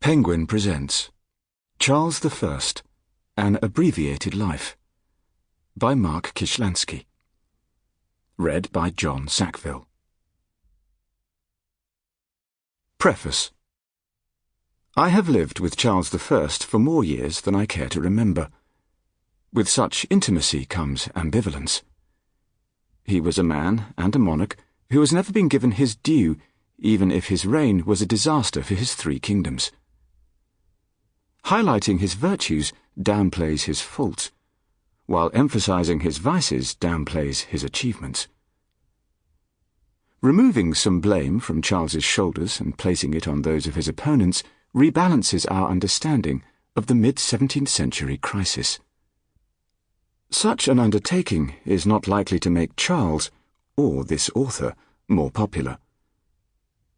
Penguin presents Charles I, An Abbreviated Life by Mark Kishlansky. Read by John Sackville. Preface. I have lived with Charles I for more years than I care to remember. With such intimacy comes ambivalence. He was a man and a monarch who has never been given his due, even if his reign was a disaster for his three kingdoms. Highlighting his virtues downplays his faults, while emphasizing his vices downplays his achievements. Removing some blame from Charles's shoulders and placing it on those of his opponents rebalances our understanding of the mid-17th century crisis. Such an undertaking is not likely to make Charles, or this author, more popular.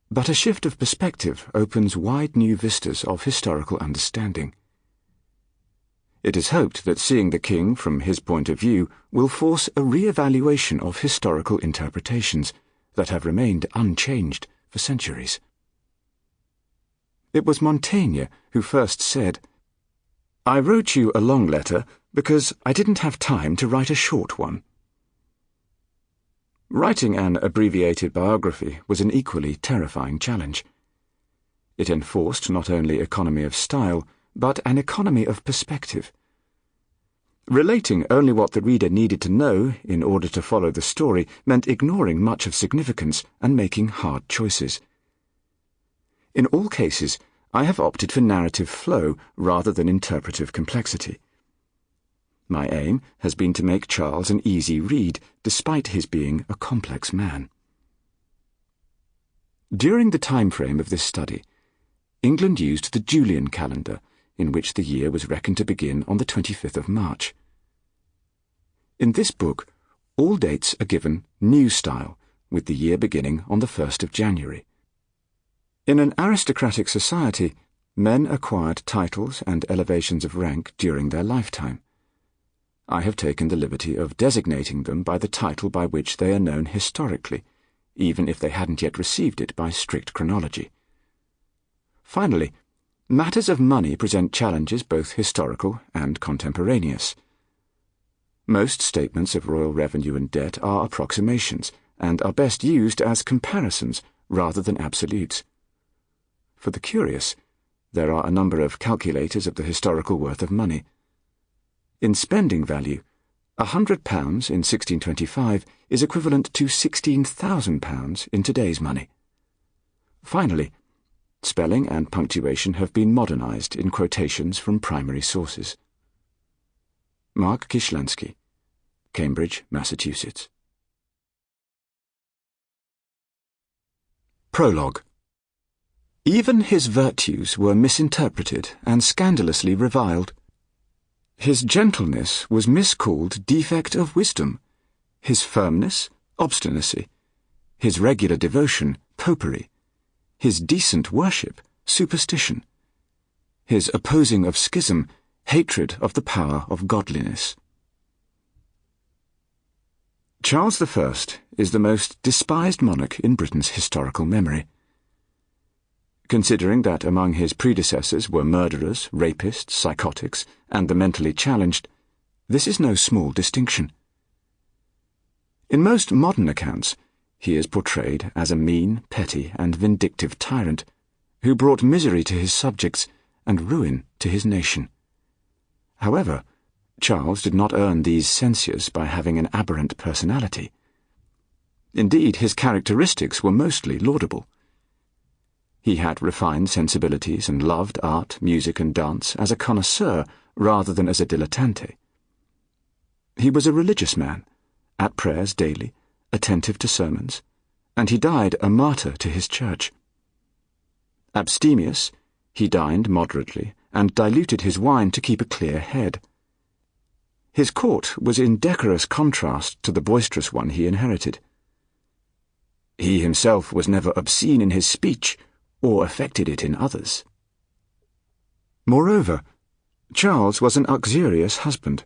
But a shift of perspective opens wide new vistas of historical understanding. It is hoped that seeing the king from his point of view will force a re-evaluation of historical interpretations that have remained unchanged for centuries. It was Montaigne who first said, "I wrote you a long letter because I didn't have time to write a short one." Writing an abbreviated biography was an equally terrifying challenge. It enforced not only economy of style, but an economy of perspective. Relating only what the reader needed to know in order to follow the story meant ignoring much of significance and making hard choices. In all cases, I have opted for narrative flow rather than interpretive complexity. My aim has been to make Charles an easy read, despite his being a complex man. During the time frame of this study, England used the Julian calendar, in which the year was reckoned to begin on the 25th of March. In this book, all dates are given new style, with the year beginning on the 1st of January. In an aristocratic society, men acquired titles and elevations of rank during their lifetime. I have taken the liberty of designating them by the title by which they are known historically, even if they hadn't yet received it by strict chronology. Finally, matters of money present challenges both historical and contemporaneous. Most statements of royal revenue and debt are approximations, and are best used as comparisons rather than absolutes. For the curious, there are a number of calculators of the historical worth of money. In spending value, £100 in 1625 is equivalent to £16,000 in today's money. Finally, spelling and punctuation have been modernized in quotations from primary sources. Mark Kishlansky, Cambridge, Massachusetts. Prologue. Even his virtues were misinterpreted and scandalously reviled. His gentleness was miscalled defect of wisdom, his firmness, obstinacy, his regular devotion, popery, his decent worship, superstition, his opposing of schism, hatred of the power of godliness. Charles I is the most despised monarch in Britain's historical memory. Considering that among his predecessors were murderers, rapists, psychotics, and the mentally challenged, this is no small distinction. In most modern accounts, he is portrayed as a mean, petty, and vindictive tyrant who brought misery to his subjects and ruin to his nation. However, Charles did not earn these censures by having an aberrant personality. Indeed, his characteristics were mostly laudable. He had refined sensibilities and loved art, music, and dance as a connoisseur rather than as a dilettante. He was a religious man, at prayers daily, attentive to sermons, and he died a martyr to his church. Abstemious, he dined moderately and diluted his wine to keep a clear head. His court was in decorous contrast to the boisterous one he inherited. He himself was never obscene in his speech, or affected it in others. Moreover, Charles was an uxorious husband,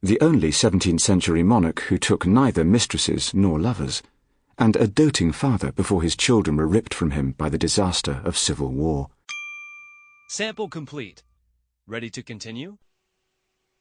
the only 17th century monarch who took neither mistresses nor lovers, and a doting father before his children were ripped from him by the disaster of civil war. Sample complete. Ready to continue?